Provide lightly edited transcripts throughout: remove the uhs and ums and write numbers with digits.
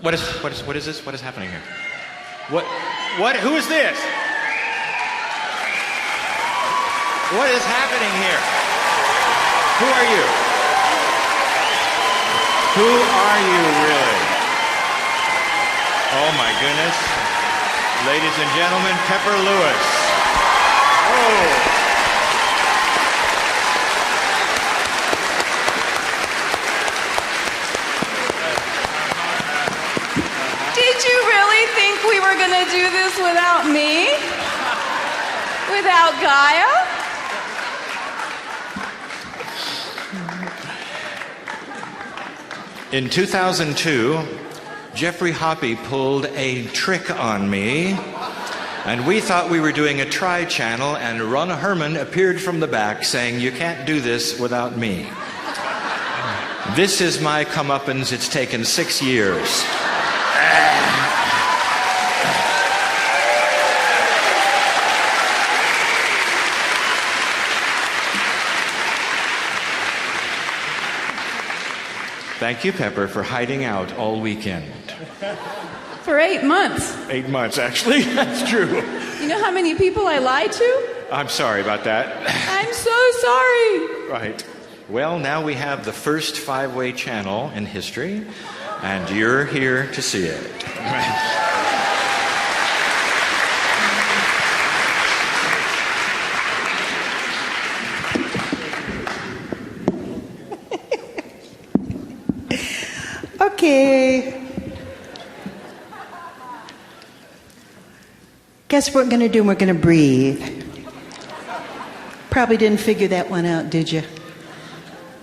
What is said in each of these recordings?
What is this? What is happening here? Who is this? What is happening here? Who are you? Who are you, really? Oh, my goodness. Ladies and gentlemen, Pepper Lewis. Oh. Did you really think we were going to do this without me? Without Gaia? In 2002, Jeffrey Hoppe pulled a trick on me, and we thought we were doing a tri-channel, and Ron Herman appeared from the back saying, "You can't do this without me." This is my comeuppance. It's taken 6 years. Thank you, Pepper, for hiding out all weekend. For 8 months. 8 months, actually. That's true. You know how many people I lied to? I'm sorry about that. I'm so sorry. Right. Well, now we have the first 5-way channel in history, and you're here to see it. Okay. Guess what we're going to do? We're going to breathe. Probably didn't figure that one out, did you?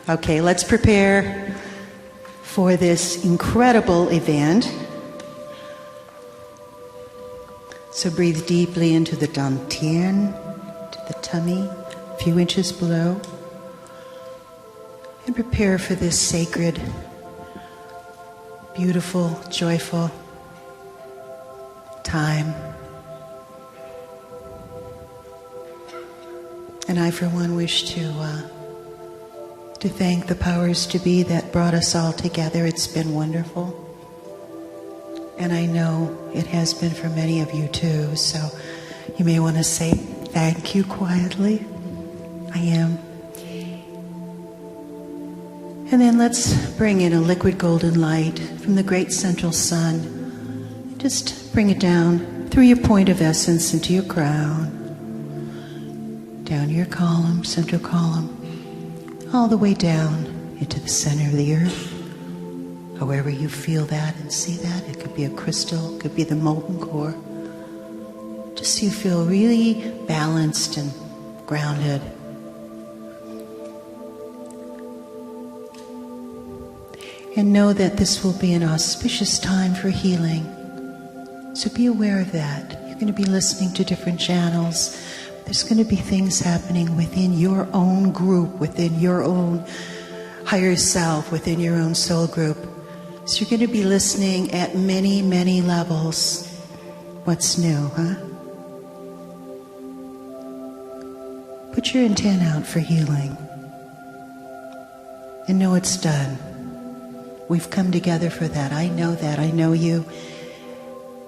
Okay, let's prepare for this incredible event. So breathe deeply into the dantian, to the tummy, a few inches below. And prepare for this sacred, beautiful, joyful time. And I, for one, wish to thank the powers to be that brought us all together. It's been wonderful. And I know it has been for many of you too. So you may want to say thank you quietly. I am. And then let's bring in a liquid golden light from the great central sun. Just bring it down through your point of essence into your crown. Down your column, central column, all the way down into the center of the earth. However you feel that and see that, it could be a crystal, it could be the molten core. Just so you feel really balanced and grounded. And know that this will be an auspicious time for healing. So be aware of that. You're going to be listening to different channels. There's going to be things happening within your own group, within your own higher self, within your own soul group. So you're going to be listening at many, many levels. What's new, huh? Put your intent out for healing. And know it's done. We've come together for that. I know that. I know you.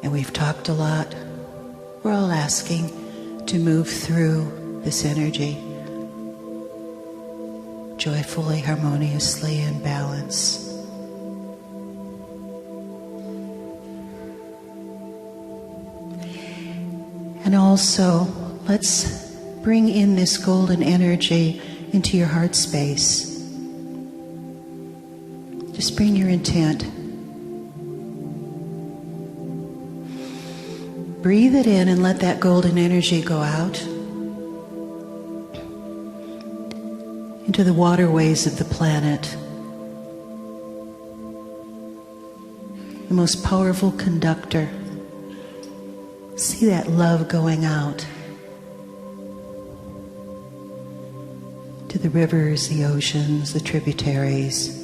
And we've talked a lot. We're all asking to move through this energy joyfully, harmoniously, in balance. And also, let's bring in this golden energy into your heart space. Just bring your intent. Breathe it in and let that golden energy go out into the waterways of the planet. The most powerful conductor. See that love going out to the rivers, the oceans, the tributaries.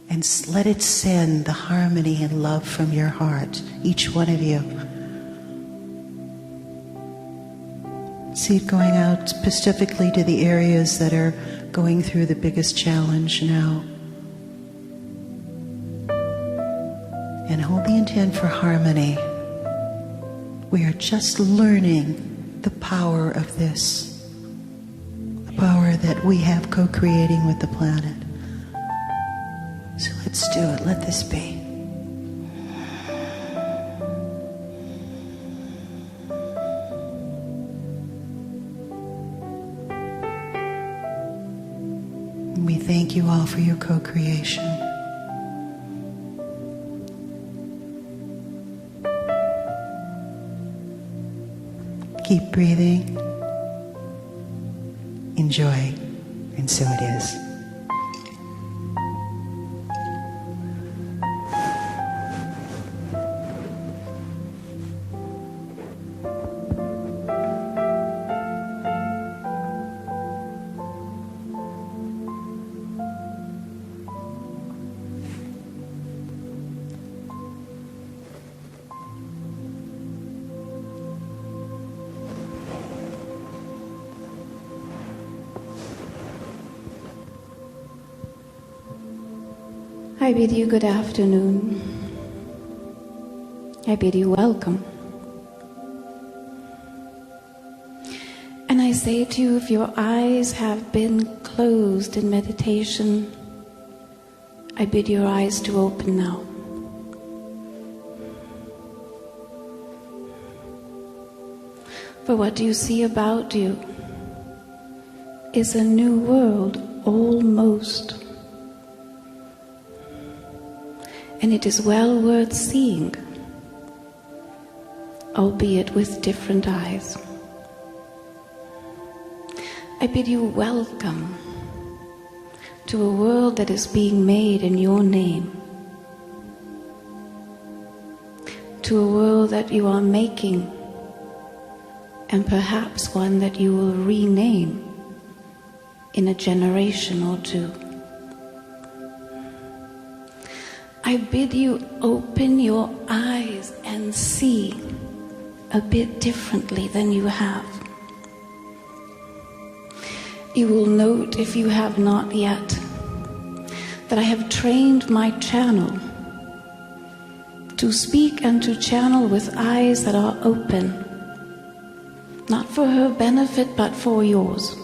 And let it send the harmony and love from your heart, each one of you. See it going out specifically to the areas that are going through the biggest challenge now. and hold the intent for harmony. We are just learning the power of this, the power that we have co-creating with the planet. So let's do it. Let this be. We thank you all for your co-creation. Keep breathing. Enjoy. And so it is. I bid you good afternoon. I bid you welcome. And I say to you, if your eyes have been closed in meditation, I bid your eyes to open now. For what you see about you is a new world, almost. And it is well worth seeing, albeit with different eyes. I bid you welcome to a world that is being made in your name, to a world that you are making, and perhaps one that you will rename in a generation or two. I bid you open your eyes and see a bit differently than you have. You will note, if you have not yet, that I have trained my channel to speak and to channel with eyes that are open, not for her benefit but for yours.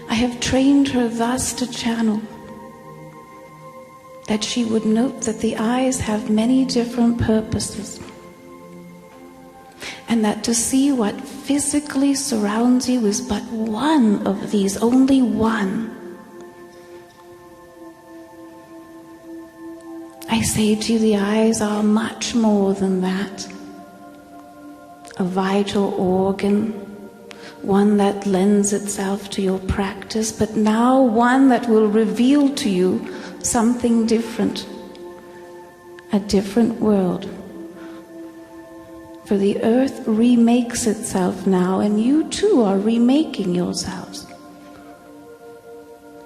I have trained her thus to channel, that she would note that the eyes have many different purposes, and that to see what physically surrounds you is but one of these, only one. I say to you, the eyes are much more than that. A vital organ, one that lends itself to your practice, but now one that will reveal to you something different, a different world. For the earth remakes itself now, and you too are remaking yourselves.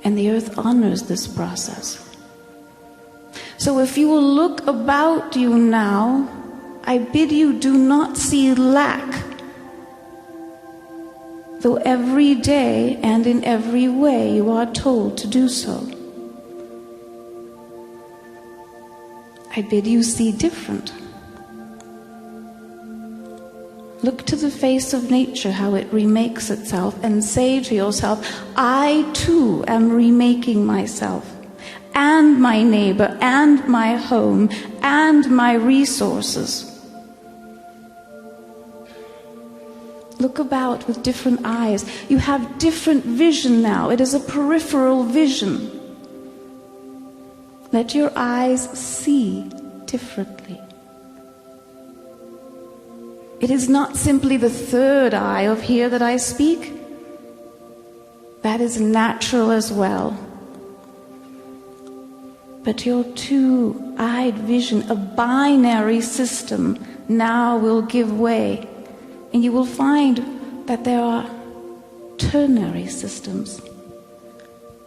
And the earth honors this process. So if you will look about you now, I bid you do not see lack, though every day and in every way you are told to do so. I bid you see different. Look to the face of nature, how it remakes itself, and say to yourself, I too am remaking myself, and my neighbor, and my home, and my resources. Look about with different eyes. You have different vision now. It is a peripheral vision. Let your eyes see differently. It is not simply the third eye of here that I speak. That is natural as well. But your two-eyed vision, a binary system, now will give way. And you will find that there are ternary systems.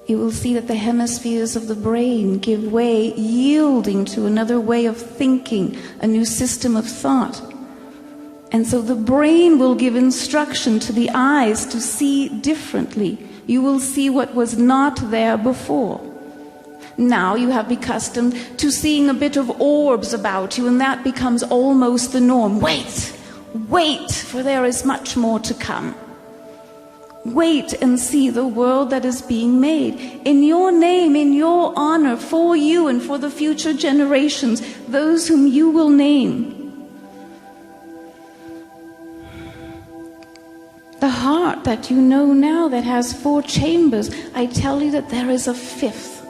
You will see that the hemispheres of the brain give way, yielding to another way of thinking, a new system of thought. And so the brain will give instruction to the eyes to see differently. You will see what was not there before. Now you have become accustomed to seeing a bit of orbs about you, and that becomes almost the norm. Wait, for there is much more to come. Wait and see the world that is being made in your name, in your honor, for you and for the future generations, those whom you will name. The heart that you know now that has 4 chambers, I tell you that there is a fifth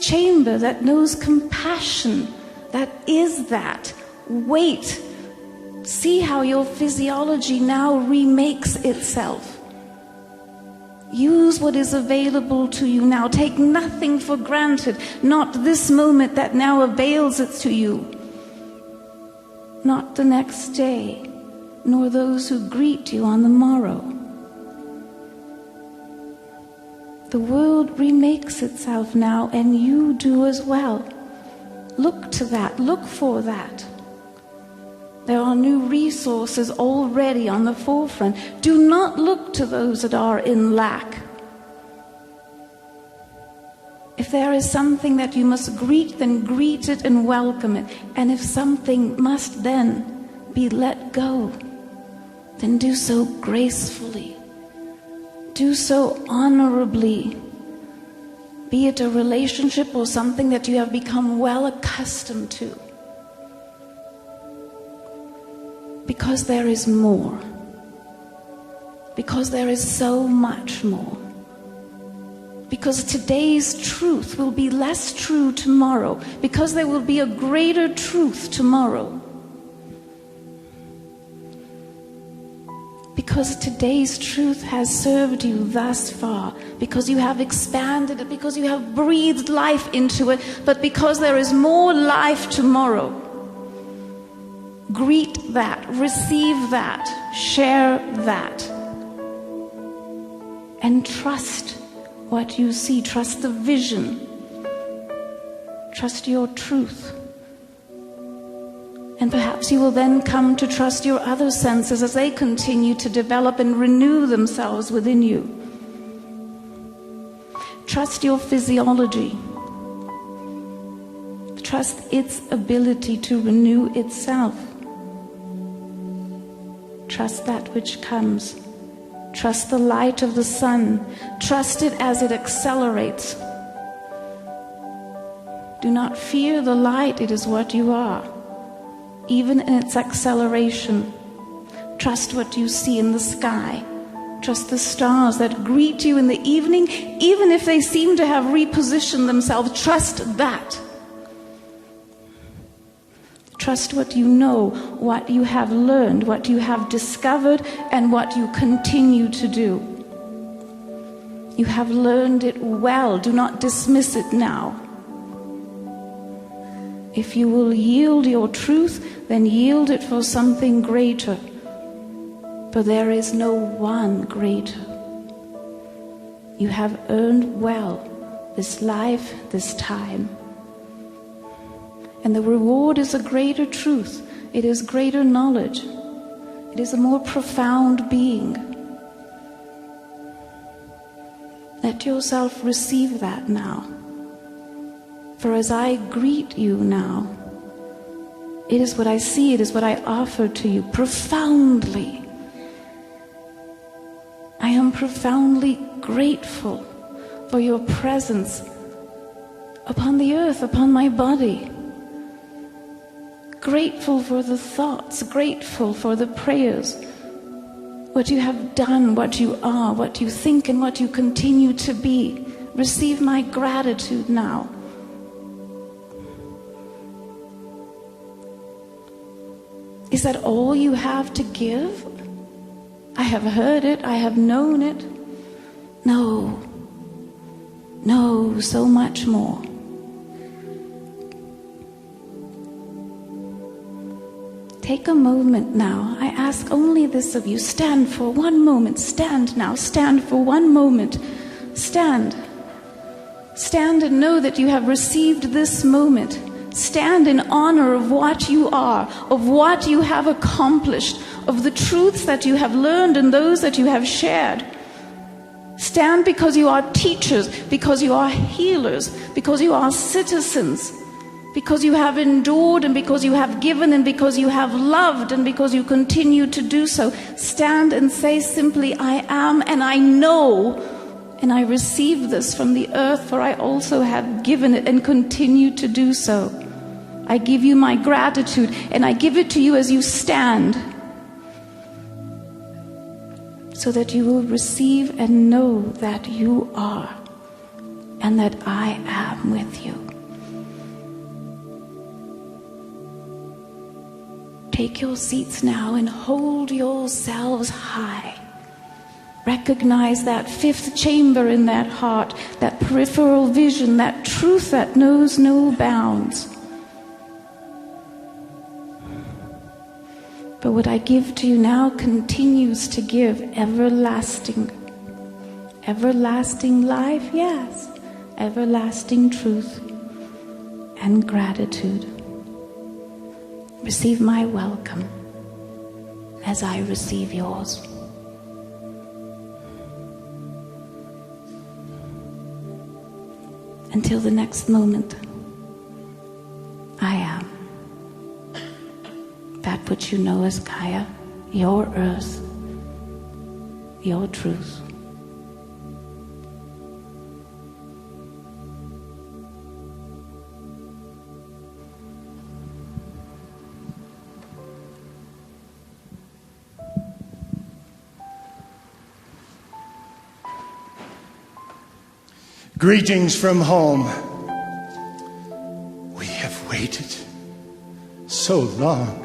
chamber that knows compassion, that is that. Wait. See how your physiology now remakes itself. Use what is available to you now. Take nothing for granted. Not this moment that now avails it to you. Not the next day, nor those who greet you on the morrow. The world remakes itself now, and you do as well. Look to that. Look for that. There are new resources already on the forefront. Do not look to those that are in lack. If there is something that you must greet, then greet it and welcome it. And if something must then be let go, then do so gracefully. Do so honorably. Be it a relationship or something that you have become well accustomed to. Because there is more. Because there is so much more. Because today's truth will be less true tomorrow. Because there will be a greater truth tomorrow. Because today's truth has served you thus far. Because you have expanded it. Because you have breathed life into it. But because there is more life tomorrow. Greet that, receive that, share that. And trust what you see. Trust the vision. Trust your truth. And perhaps you will then come to trust your other senses as they continue to develop and renew themselves within you. Trust your physiology. Trust its ability to renew itself. Trust that which comes. Trust the light of the sun. Trust it as it accelerates. Do not fear the light, it is what you are. Even in its acceleration. Trust what you see in the sky. Trust the stars that greet you in the evening, even if they seem to have repositioned themselves. Trust that. Trust what you know, what you have learned, what you have discovered, and what you continue to do. You have learned it well. Do not dismiss it now. If you will yield your truth, then yield it for something greater. For there is no one greater. You have earned well this life, this time. And the reward is a greater truth. It is greater knowledge. It is a more profound being. Let yourself receive that now. For as I greet you now, it is what I see, it is what I offer to you profoundly. I am profoundly grateful for your presence upon the earth, upon my body. Grateful for the thoughts, grateful for the prayers, what you have done, what you are, what you think, and what you continue to be. Receive my gratitude now. Is that all you have to give? I have heard it, I have known it. No, so much more. Take a moment now. I ask only this of you. Stand for one moment. Stand now. Stand for one moment. Stand. Stand and know that you have received this moment. Stand in honor of what you are, of what you have accomplished, of the truths that you have learned and those that you have shared. Stand because you are teachers, because you are healers, because you are citizens, because you have endured and because you have given and because you have loved and because you continue to do so. Stand and say simply, I am and I know and I receive this from the earth, for I also have given it and continue to do so. I give you my gratitude and I give it to you as you stand, so that you will receive and know that you are and that I am with you. Take your seats now and hold yourselves high. Recognize that fifth chamber in that heart, that peripheral vision, that truth that knows no bounds. But what I give to you now continues to give everlasting life, yes, everlasting truth and gratitude. Receive my welcome as I receive yours. Until the next moment, I am that which you know as Gaia, your earth, your truth. Greetings from home. We have waited so long.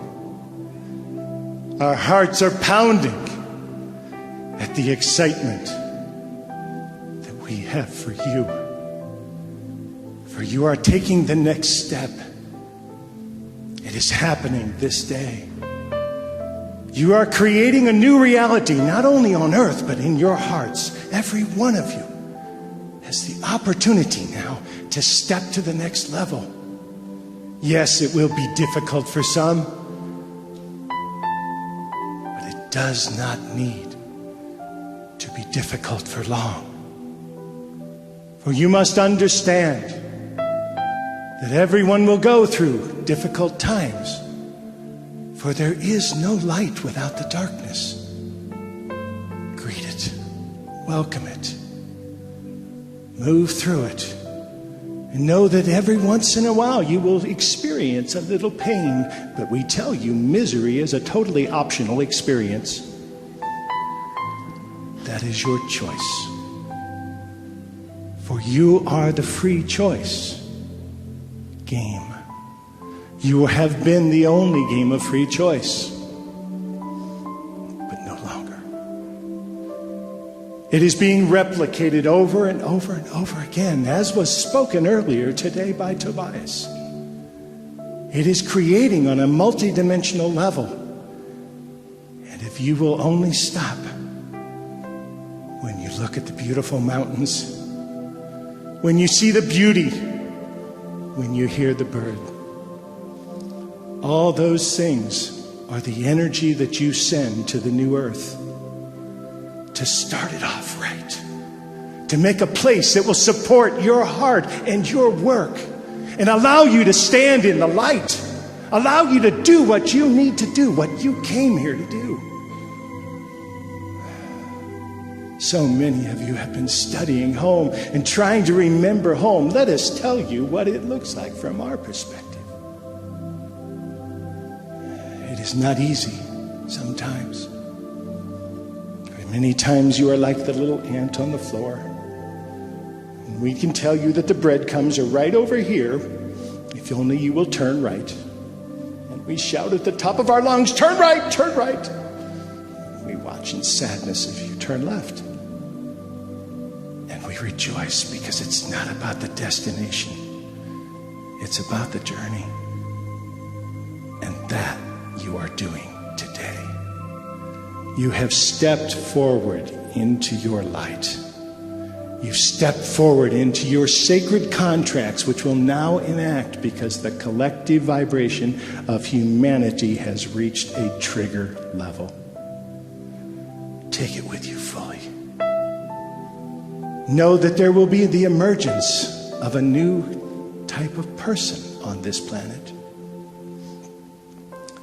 Our hearts are pounding at the excitement that we have for you. For you are taking the next step. It is happening this day. You are creating a new reality, not only on earth, but in your hearts. Every one of you has the opportunity now to step to the next level. Yes, it will be difficult for some, but it does not need to be difficult for long. For you must understand that everyone will go through difficult times, for there is no light without the darkness. Greet it, welcome it, move through it, and know that every once in a while you will experience a little pain, but we tell you misery is a totally optional experience. That is your choice. For you are the free choice game. You have been the only game of free choice, but no longer. It is being replicated over and over and over again, as was spoken earlier today by Tobias. It is creating on a multidimensional level. And if you will only stop when you look at the beautiful mountains, when you see the beauty, when you hear the bird, all those things are the energy that you send to the new earth to start it off right, to make a place that will support your heart and your work and allow you to stand in the light, allow you to do what you need to do, what you came here to do. So many of you have been studying home and trying to remember home. Let us tell you what it looks like from our perspective. It is not easy sometimes. Many times you are like the little ant on the floor. And we can tell you that the breadcrumbs are right over here, if only you will turn right. And we shout at the top of our lungs, turn right, turn right. We watch in sadness if you turn left. And we rejoice because it's not about the destination. It's about the journey. And that you are doing today. You have stepped forward into your light. You've stepped forward into your sacred contracts, which will now enact because the collective vibration of humanity has reached a trigger level. Take it with you fully. Know that there will be the emergence of a new type of person on this planet.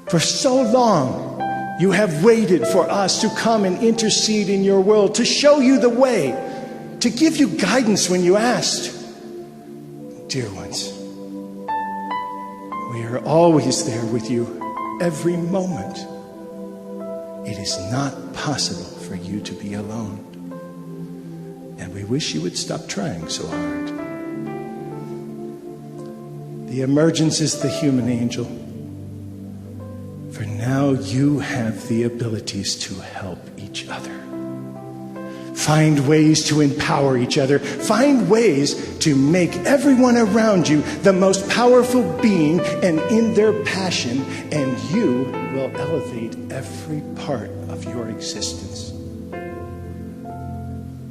For so long, you have waited for us to come and intercede in your world, to show you the way, to give you guidance when you asked. Dear ones, we are always there with you every moment. It is not possible for you to be alone. And we wish you would stop trying so hard. The emergence is the human angel. For now you have the abilities to help each other. Find ways to empower each other. Find ways to make everyone around you the most powerful being and in their passion, and you will elevate every part of your existence.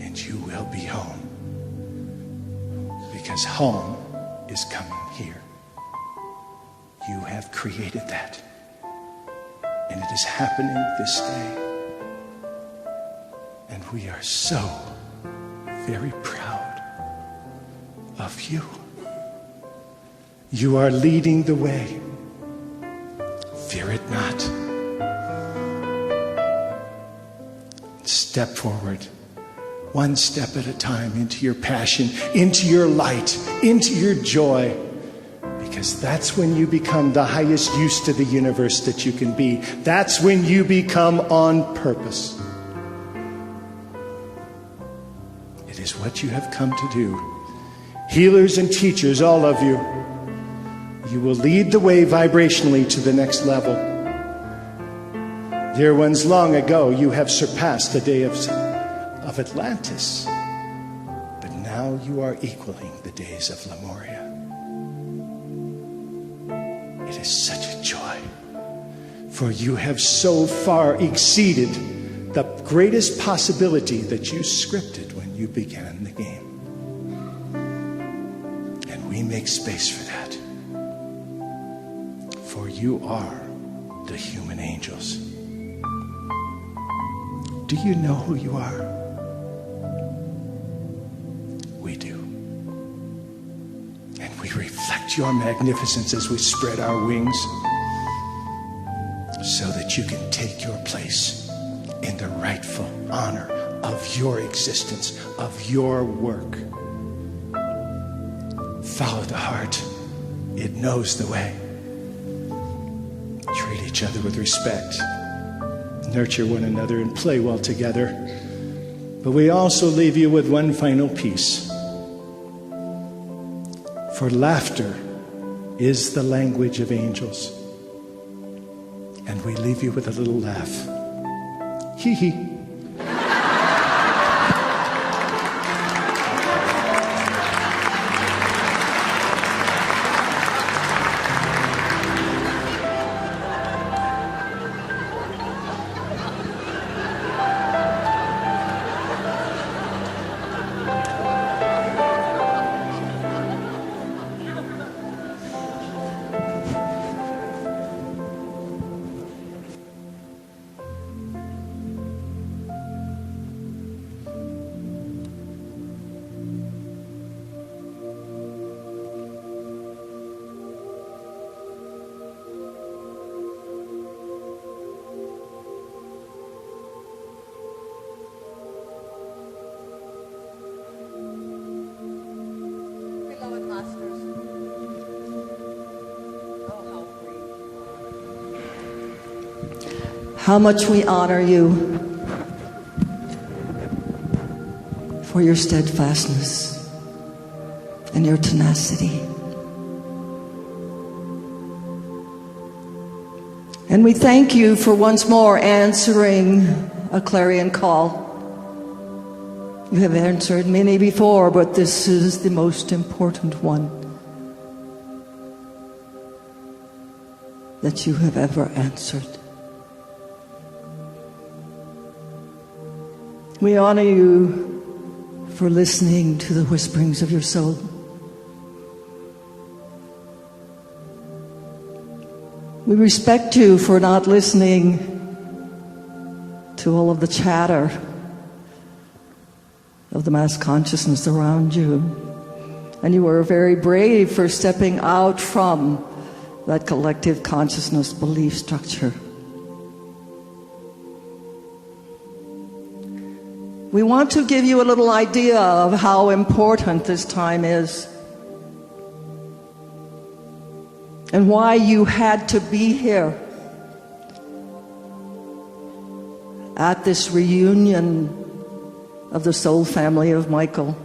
And you will be home. Because home is coming here. You have created that. And it is happening this day. And we are so very proud of you. You are leading the way. Fear it not. Step forward, one step at a time, into your passion, into your light, into your joy. Because that's when you become the highest use to the universe that you can be. That's when you become on purpose. It is what you have come to do. Healers and teachers, all of you, you will lead the way vibrationally to the next level. Dear ones, long ago you have surpassed the day of Atlantis. But now you are equaling the days of Lemuria. It is such a joy, for you have so far exceeded the greatest possibility that you scripted when you began the game. And we make space for that. For you are the human angels. Do you know who you are? We do. And we reflect your magnificence as we spread our wings so that you can take your place in the rightful honor of your existence, of your work. Follow the heart. It knows the way. Treat each other with respect. Nurture one another and play well together. But we also leave you with one final piece. For laughter is the language of angels. And we leave you with a little laugh. Hee hee. How much we honor you for your steadfastness and your tenacity. And we thank you for once more answering a clarion call. You have answered many before, but this is the most important one that you have ever answered. We honor you for listening to the whisperings of your soul. We respect you for not listening to all of the chatter of the mass consciousness around you. And you are very brave for stepping out from that collective consciousness belief structure. We want to give you a little idea of how important this time is and why you had to be here at this reunion of the soul family of Michael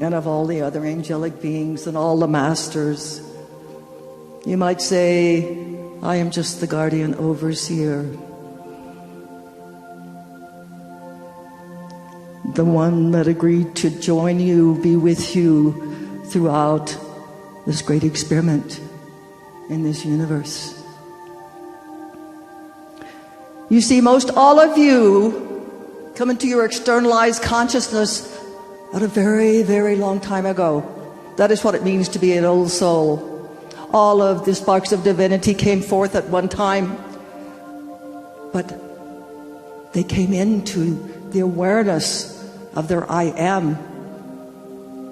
and of all the other angelic beings and all the masters. You might say, I am just the guardian overseer, the one that agreed to join you, be with you throughout this great experiment in this universe. You see, most all of you come into your externalized consciousness at a very, very long time ago. That is what it means to be an old soul. All of the sparks of divinity came forth at one time, but they came into the awareness of their I am,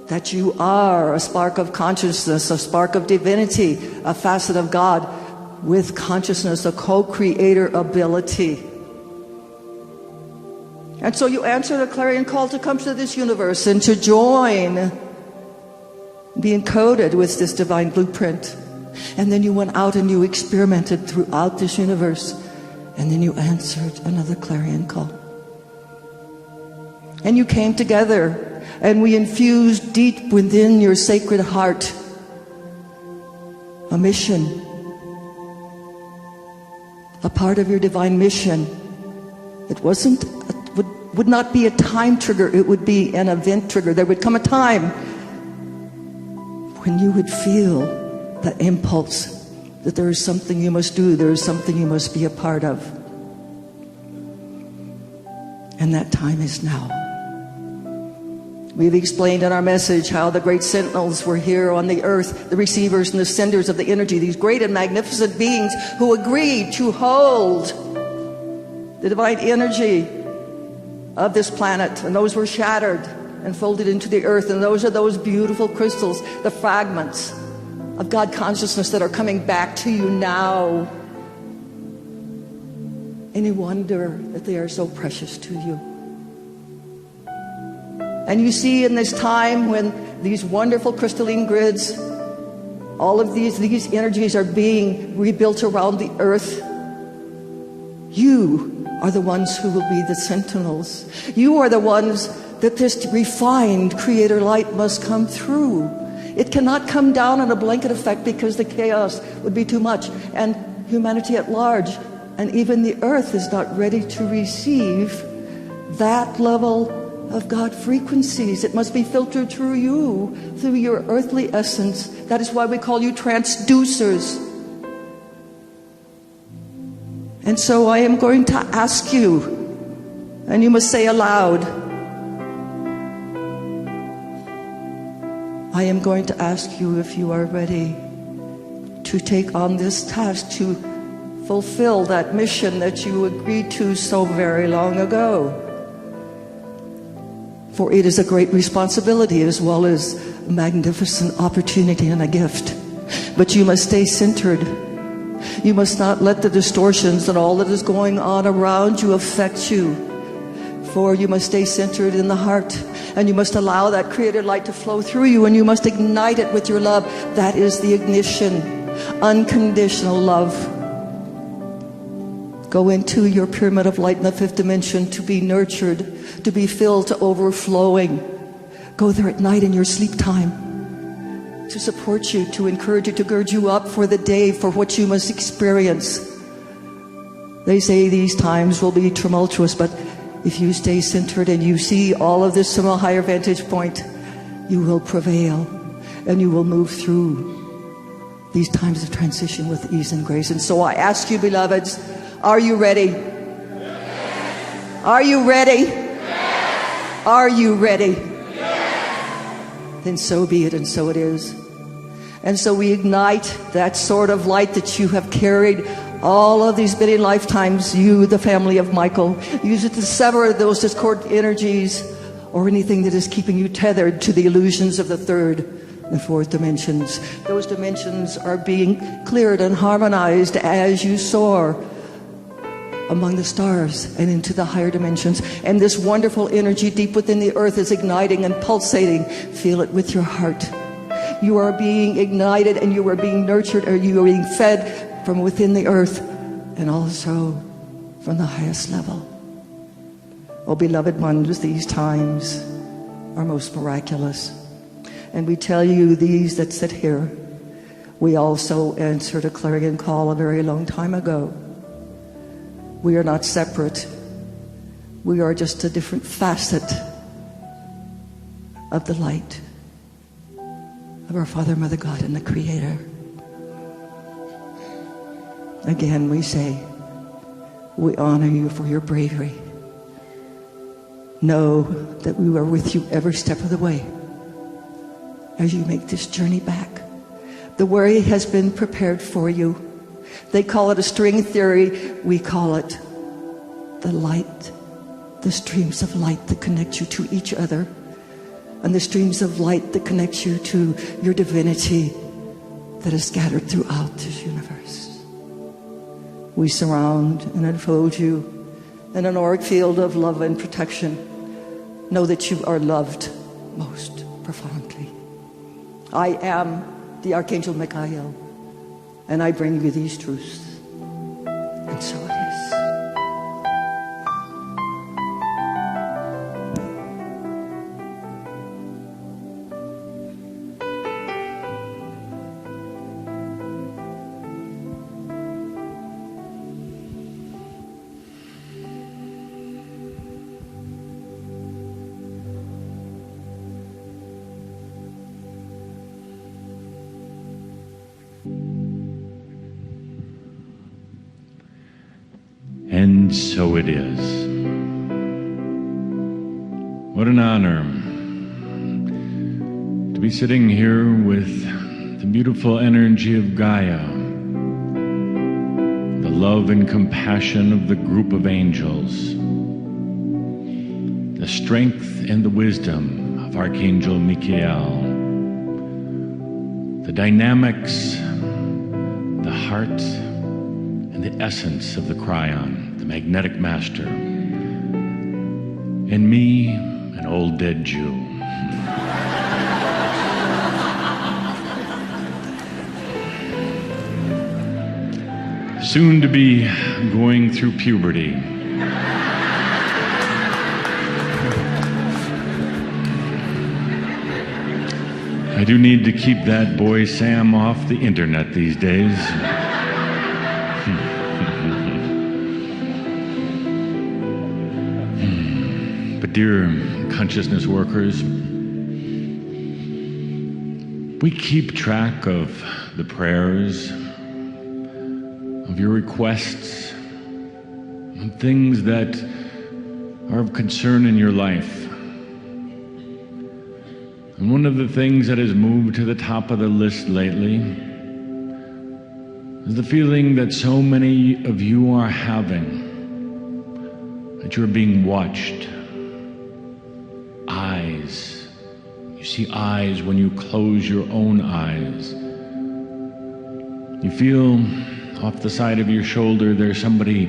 that you are a spark of consciousness, a spark of divinity, a facet of God with consciousness, a co-creator ability. And so you answered a clarion call to come to this universe and to join, be encoded with this divine blueprint. And then you went out and you experimented throughout this universe. And then you answered another clarion call. And you came together and we infused deep within your sacred heart a mission, a part of your divine mission. It would not be a time trigger, it would be an event trigger. There would come a time when you would feel that impulse that there is something you must do, there is something you must be a part of. And that time is now. We've explained in our message how the great sentinels were here on the earth, the receivers and the senders of the energy, these great and magnificent beings who agreed to hold the divine energy of this planet. And those were shattered and folded into the earth. And those are those beautiful crystals, the fragments of God consciousness that are coming back to you now. Any wonder that they are so precious to you? And you see, in this time when these wonderful crystalline grids, all of these energies are being rebuilt around the earth, you are the ones who will be the sentinels. You are the ones that this refined creator light must come through. It cannot come down in a blanket effect because the chaos would be too much. And humanity at large, and even the earth, is not ready to receive that level of God frequencies. It must be filtered through you, through your earthly essence. That is why we call you transducers. And so I am going to ask you, and you must say aloud, I am going to ask you if you are ready to take on this task, to fulfill that mission that you agreed to so very long ago. For it is a great responsibility as well as a magnificent opportunity and a gift. But you must stay centered. You must not let the distortions and all that is going on around you affect you. For you must stay centered in the heart. And you must allow that creator light to flow through you. And you must ignite it with your love. That is the ignition. Unconditional love. Go into your pyramid of light in the fifth dimension to be nurtured, to be filled to overflowing. Go there at night in your sleep time to support you, to encourage you, to gird you up for the day, for what you must experience. They say these times will be tumultuous, but if you stay centered and you see all of this from a higher vantage point, you will prevail and you will move through these times of transition with ease and grace. And so I ask you, beloveds, are you ready? Yes. Are you ready? Yes. Are you ready? Yes. Then so be it, and so it is. And so we ignite that sort of light that you have carried All of these many lifetimes, you, the family of Michael, use it to sever those discordant energies or anything that is keeping you tethered to the illusions of the third and fourth dimensions. Those dimensions are being cleared and harmonized as you soar among the stars and into the higher dimensions. And this wonderful energy deep within the earth is igniting and pulsating. Feel it with your heart. You are being ignited and you are being nurtured, or you are being fed from within the earth and also from the highest level. Oh, beloved ones, these times are most miraculous. And we tell you, these that sit here, we also answered a clarion call a very long time ago. We are not separate. We are just a different facet of the light of our Father, Mother, God, and the Creator. Again, we say, we honor you for your bravery. Know that we are with you every step of the way as you make this journey back. The way has been prepared for you. They call it a string theory. We call it the light, the streams of light that connect you to each other, and the streams of light that connect you to your divinity that is scattered throughout this universe. We surround and enfold you in an auric field of love and protection. Know that you are loved most profoundly. I am the Archangel Michael, and I bring you these truths. And so it is. And so it is. What an honor to be sitting here with the beautiful energy of Gaia, the love and compassion of the group of angels, the strength and the wisdom of Archangel Michael, the dynamics, the heart, and the essence of the Kryon, the magnetic master, and me, an old dead Jew. Soon to be going through puberty. I do need to keep that boy Sam off the internet these days. But dear consciousness workers, we keep track of the prayers, of your requests, of things that are of concern in your life. And one of the things that has moved to the top of the list lately is the feeling that so many of you are having, that you're being watched. Eyes. You see eyes when you close your own eyes. You feel off the side of your shoulder there's somebody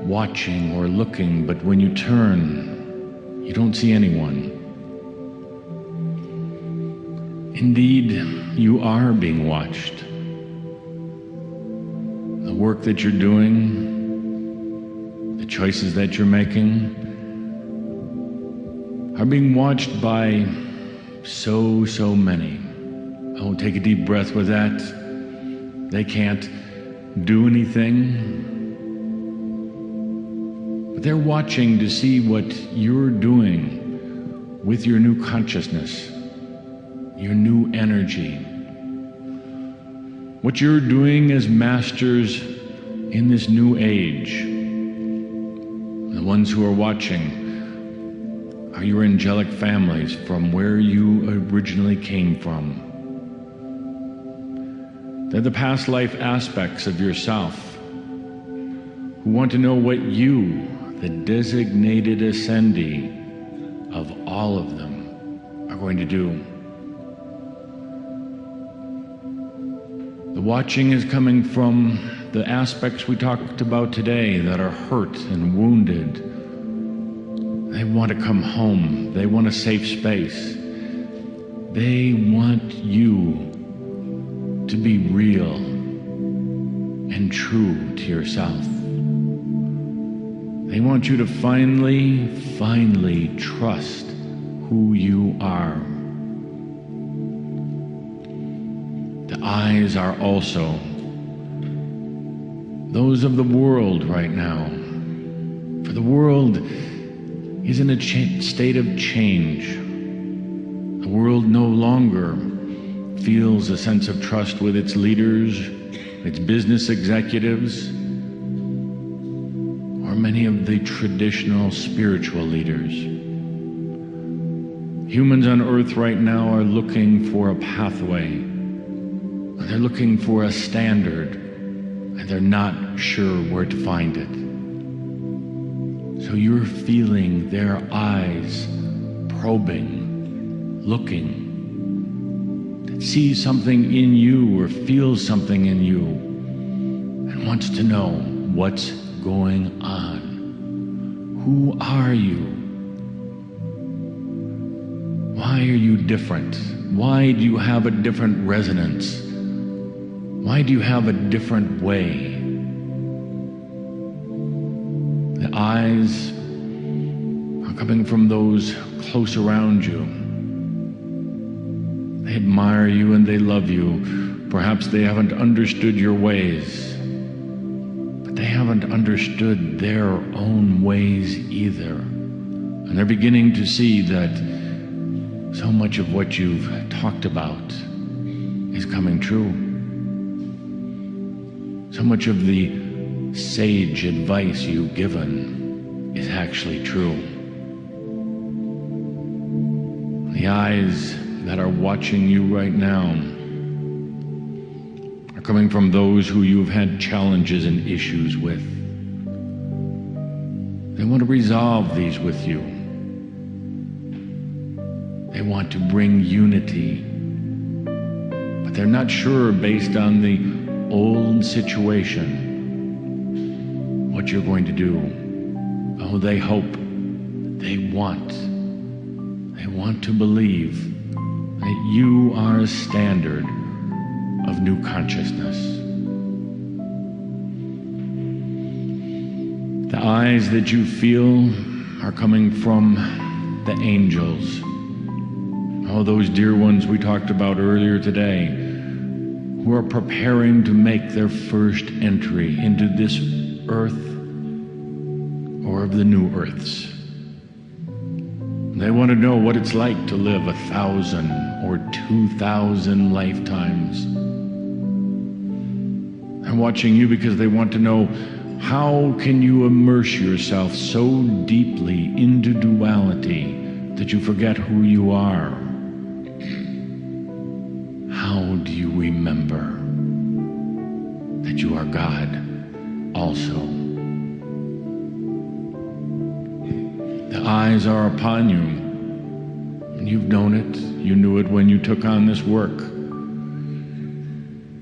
watching or looking, but when you turn, you don't see anyone. Indeed, you are being watched. The work that you're doing, the choices that you're making, are being watched by so many. Oh, take a deep breath with that. They can't do anything. But they're watching to see what you're doing with your new consciousness, your new energy. What you're doing as masters in this new age. The ones who are watching are your angelic families from where you originally came from. They're the past life aspects of yourself who want to know what you, the designated ascendee of all of them, are going to do. The watching is coming from the aspects we talked about today that are hurt and wounded. They want to come home. They want a safe space. They want you to be real and true to yourself. They want you to finally trust who you are. The eyes are also those of the world right now. For the world is in a state of change. The world no longer feels a sense of trust with its leaders, its business executives, or many of the traditional spiritual leaders. Humans on earth right now are looking for a pathway. They're looking for a standard, and they're not sure where to find it. So you're feeling their eyes probing, looking, that sees something in you or feels something in you and wants to know what's going on. Who are you? Why are you different? Why do you have a different resonance? Why do you have a different way? The eyes are coming from those close around you. They admire you and they love you. Perhaps they haven't understood your ways, but they haven't understood their own ways either. And they're beginning to see that so much of what you've talked about is coming true. So much of the sage advice you've given is actually true. The eyes that are watching you right now are coming from those who you've had challenges and issues with. They want to resolve these with you. They want to bring unity, but they're not sure based on the old situation what you're going to do. Oh, they hope, they want to believe that you are a standard of new consciousness. The eyes that you feel are coming from the angels. Oh, those dear ones we talked about earlier today, who are preparing to make their first entry into this earth or of the new earths. They want to know what it's like to live 1,000 or 2,000 lifetimes. They're watching you because they want to know, how can you immerse yourself so deeply into duality that you forget who you are? How do you remember that you are God also? The eyes are upon you, and you've known it. You knew it when you took on this work.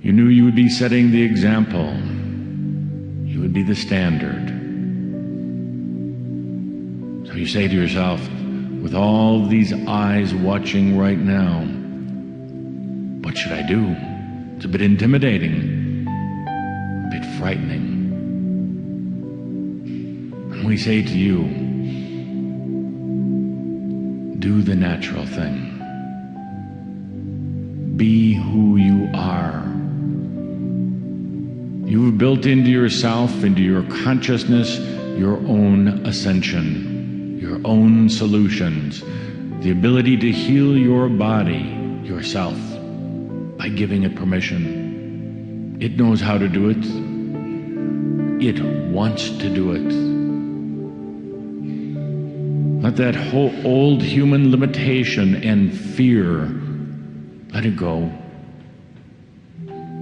You knew you would be setting the example. You would be the standard. So you say to yourself, with all these eyes watching right now, what should I do? It's a bit intimidating, a bit frightening. And we say to you, do the natural thing. Be who you are. You have built into yourself, into your consciousness, your own ascension, your own solutions, the ability to heal your body yourself by giving it permission. It knows how to do it. It wants to do it. Let that whole old human limitation and fear, let it go.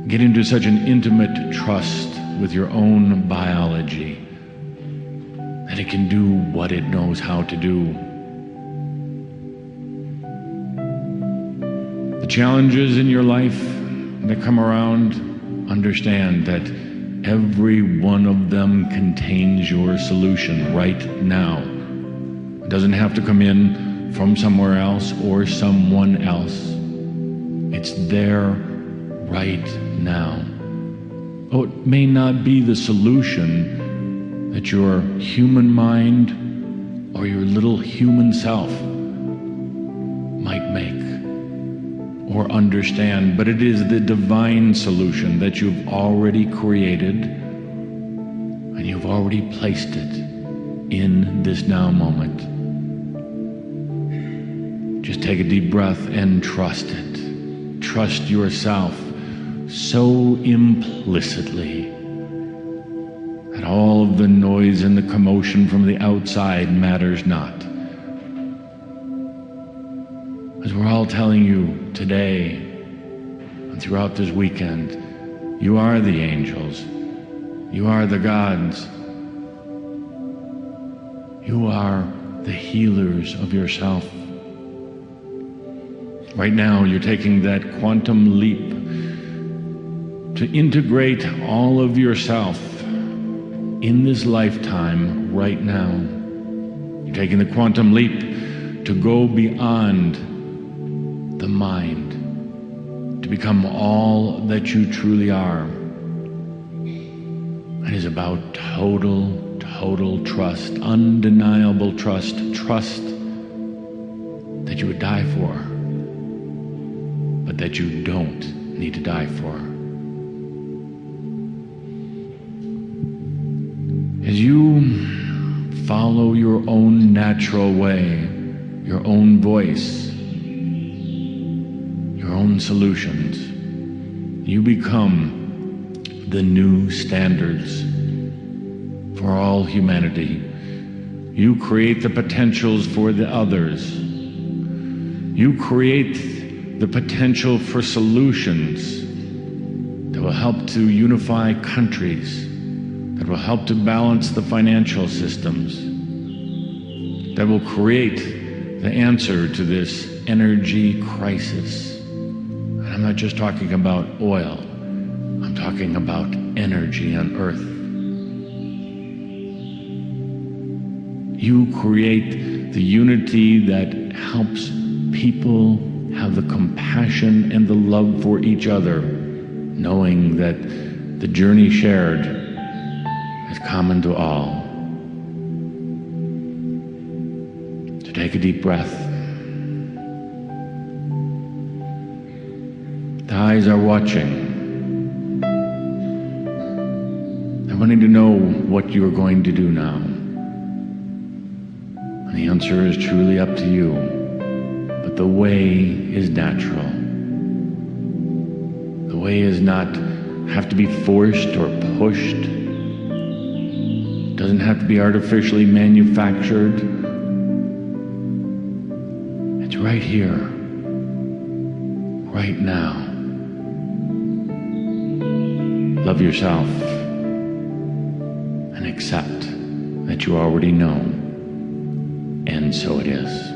Get into such an intimate trust with your own biology and it can do what it knows how to do. The challenges in your life that come around, understand that every one of them contains your solution right now. It doesn't have to come in from somewhere else or someone else. It's there right now. Oh, it may not be the solution that your human mind or your little human self might make or understand, but it is the divine solution that you've already created, and you've already placed it in this now moment. Just take a deep breath and trust it. Trust yourself so implicitly that all of the noise and the commotion from the outside matters not. As we're all telling you today and throughout this weekend, you are the angels. You are the gods. You are the healers of yourself. Right now, you're taking that quantum leap to integrate all of yourself in this lifetime right now. You're taking the quantum leap to go beyond the mind, to become all that you truly are. It is about total trust, undeniable trust that you would die for, but that you don't need to die for. As you follow your own natural way, your own voice, your own solutions, you become the new standards for all humanity. You create the potentials for the others. You create the potential for solutions that will help to unify countries, that will help to balance the financial systems, that will create the answer to this energy crisis. And I'm not just talking about oil, I'm talking about energy on Earth. You create the unity that helps people have the compassion and the love for each other, knowing that the journey shared is common to all. So take a deep breath. The eyes are watching. They're wanting to know what you're going to do now. And the answer is truly up to you. But the way is natural. The way is not have to be forced or pushed. It doesn't have to be artificially manufactured. It's right here, right now. Love yourself and accept that you already know, and so it is.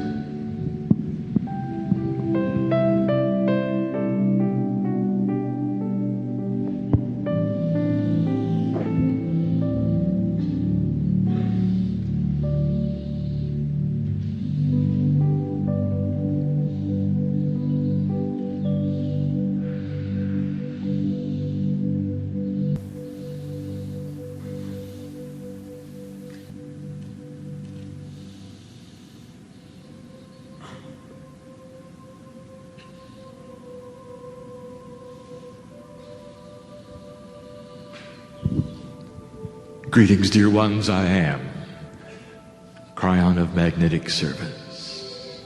Greetings, dear ones, I am Kryon of Magnetic Service.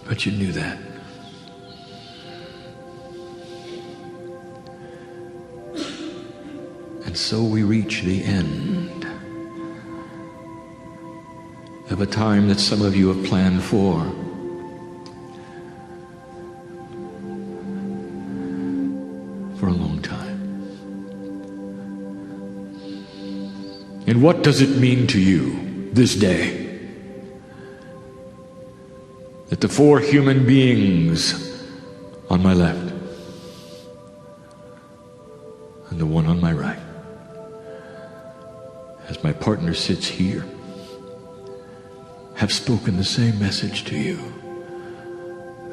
But you knew that. And so we reach the end of a time that some of you have planned for. For a long time. And what does it mean to you this day that the 4 human beings on my left and the one on my right, as my partner sits here, have spoken the same message to you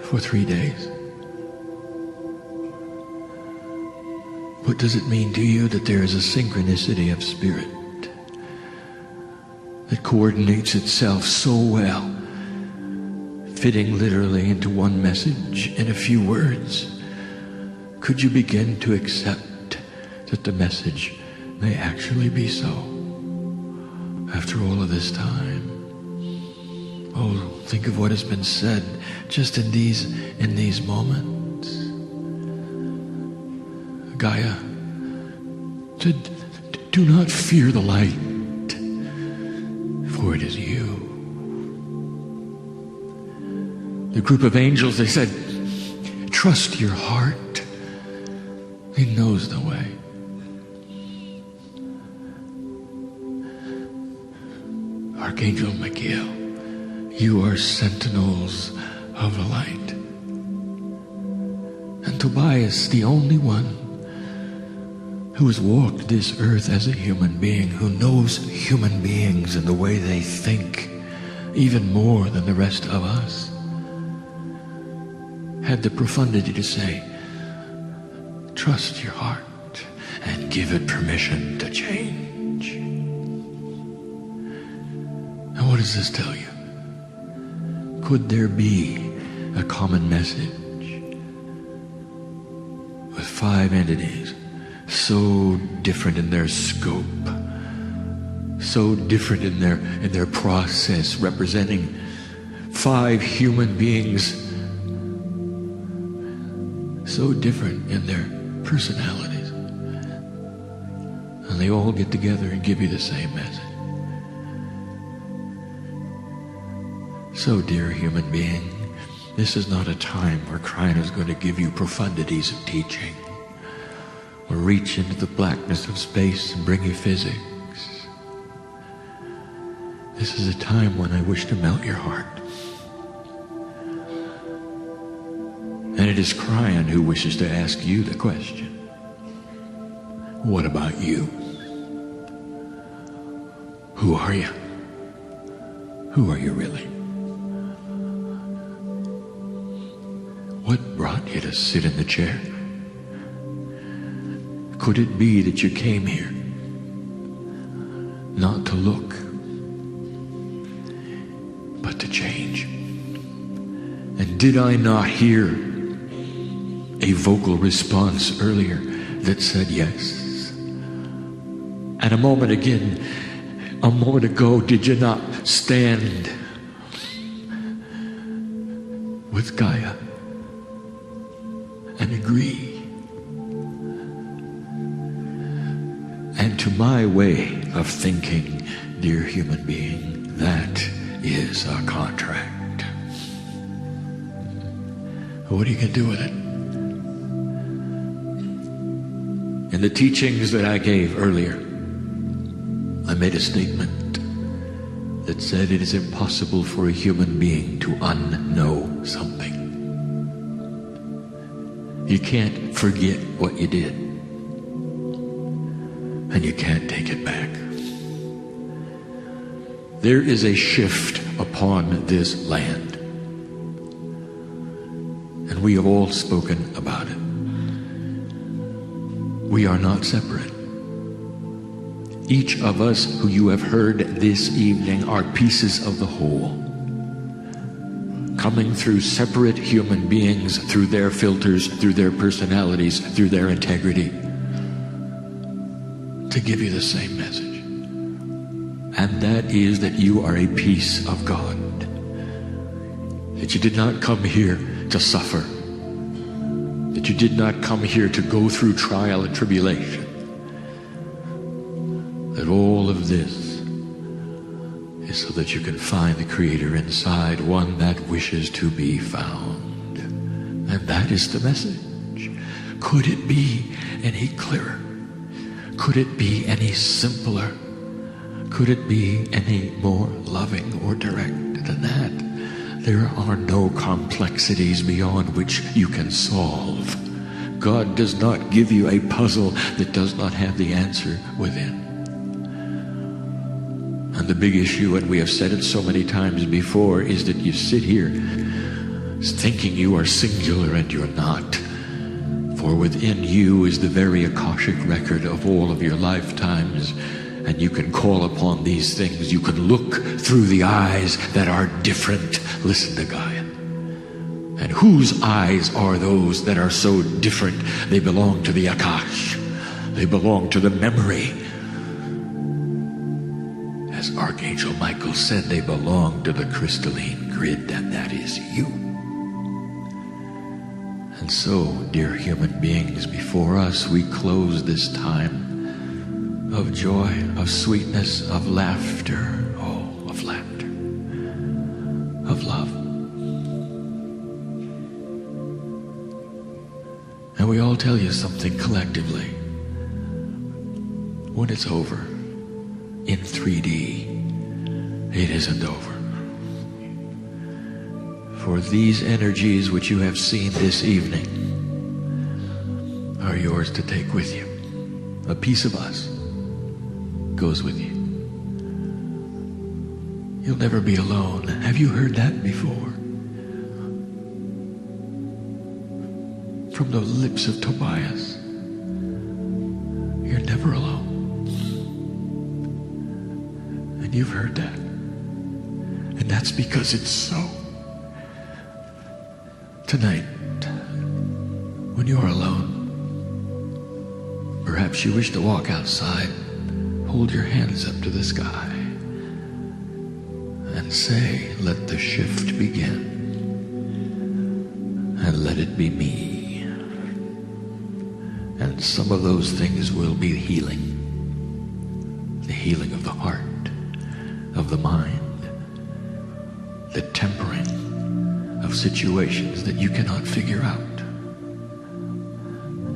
for 3 days? What does it mean to you that there is a synchronicity of spirit that coordinates itself so well, fitting literally into one message in a few words? Could you begin to accept that the message may actually be so after all of this time? Oh, think of what has been said just in these moments. Gaia, do not fear the light, for it is you. The group of angels, they said, trust your heart. He knows the way. Archangel Michael, you are sentinels of the light. And Tobias, the only one who has walked this earth as a human being, who knows human beings and the way they think even more than the rest of us, had the profundity to say, trust your heart and give it permission to change. Now what does this tell you? Could there be a common message with 5 entities so different in their scope, so different in their process, representing 5 human beings, so different in their personalities, and they all get together and give you the same message? So, dear human being, this is not a time where Kryon is going to give you profundities of teaching or reach into the blackness of space and bring you physics. This is a time when I wish to melt your heart. And it is Kryon who wishes to ask you the question, what about you? Who are you? Who are you really? What brought you to sit in the chair? Could it be that you came here not to look, but to change? And did I not hear a vocal response earlier that said yes? And a moment ago, did you not stand with Gaia and agree? And to my way of thinking, dear human being, that is a contract. What are you going to do with it? In the teachings that I gave earlier, I made a statement that said it is impossible for a human being to unknow something. You can't forget what you did, and you can't take it back. There is a shift upon this land, and we have all spoken about it. We are not separate. Each of us who you have heard this evening are pieces of the whole, coming through separate human beings, through their filters, through their personalities, through their integrity, to give you the same message. And that is that you are a piece of God. That you did not come here to suffer. That you did not come here to go through trial and tribulation. That all of this is so that you can find the Creator inside, one that wishes to be found. And that is the message. Could it be any clearer? Could it be any simpler Could it be any more loving or direct than that? There are no complexities beyond which you can solve. God does not give you a puzzle that does not have the answer within. And the big issue, and we have said it so many times before, is that you sit here thinking you are singular and you're not. For within you is the very Akashic record of all of your lifetimes. And you can call upon these things. You can look through the eyes that are different. Listen to Gaia. And whose eyes are those that are so different? They belong to the Akash. They belong to the memory. As Archangel Michael said, they belong to the crystalline grid, and that is you. And so, dear human beings, before us we close this time of joy, of sweetness, of laughter, of laughter, of love. And we all tell you something collectively. When it's over, in 3D, it isn't over. For these energies which you have seen this evening are yours to take with you. A piece of us goes with you. You'll never be alone. Have you heard that before? From the lips of Tobias. You're never alone. And you've heard that. And that's because it's so. Tonight, when you are alone, perhaps you wish to walk outside. Hold your hands up to the sky and say, let the shift begin, and let it be me. And some of those things will be healing. The healing of the heart, of the mind, the tempering of situations that you cannot figure out,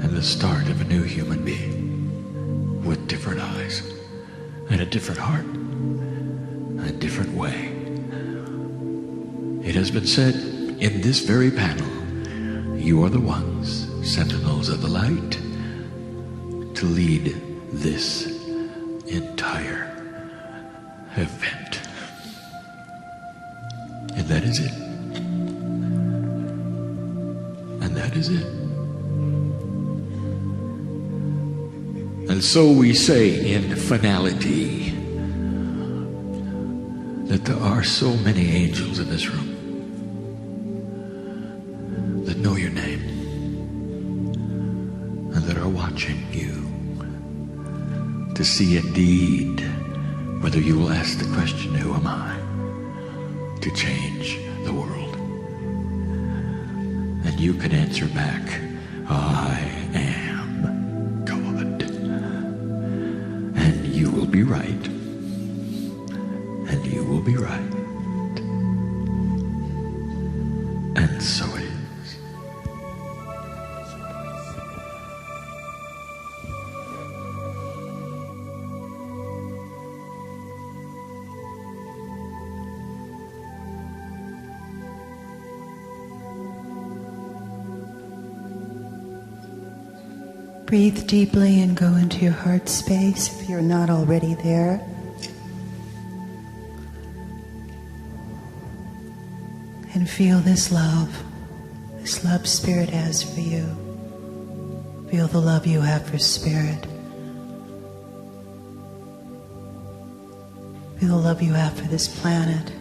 and the start of a new human being with different eyes and a different heart, a different way. It has been said in this very panel, you are the ones, sentinels of the light, to lead this entire event. And that is it. And that is it. And so we say in finality that there are so many angels in this room that know your name and that are watching you to see indeed whether you will ask the question, who am I, to change the world? And you can answer back, I am God. And you will be right. And you will be right. And so it is. Breathe deeply and go into your heart space if you're not already there. And feel this love Spirit has for you. Feel the love you have for Spirit. Feel the love you have for this planet.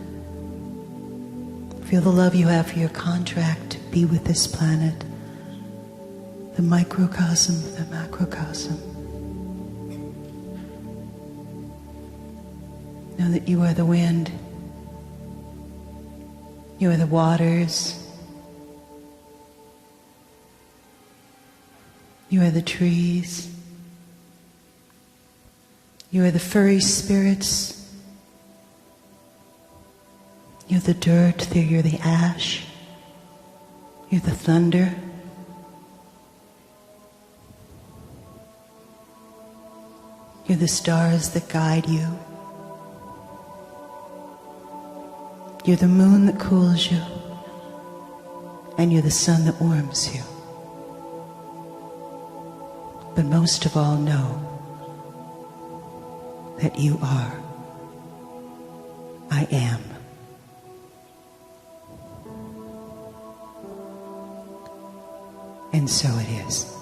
Feel the love you have for your contract to be with this planet. The microcosm, the macrocosm. Know that you are the wind. You are the waters. You are the trees. You are the furry spirits. You're the dirt. You're the ash. You're the thunder. You're the stars that guide you. You're the moon that cools you, and you're the sun that warms you. But most of all, know that you are. I am. And so it is.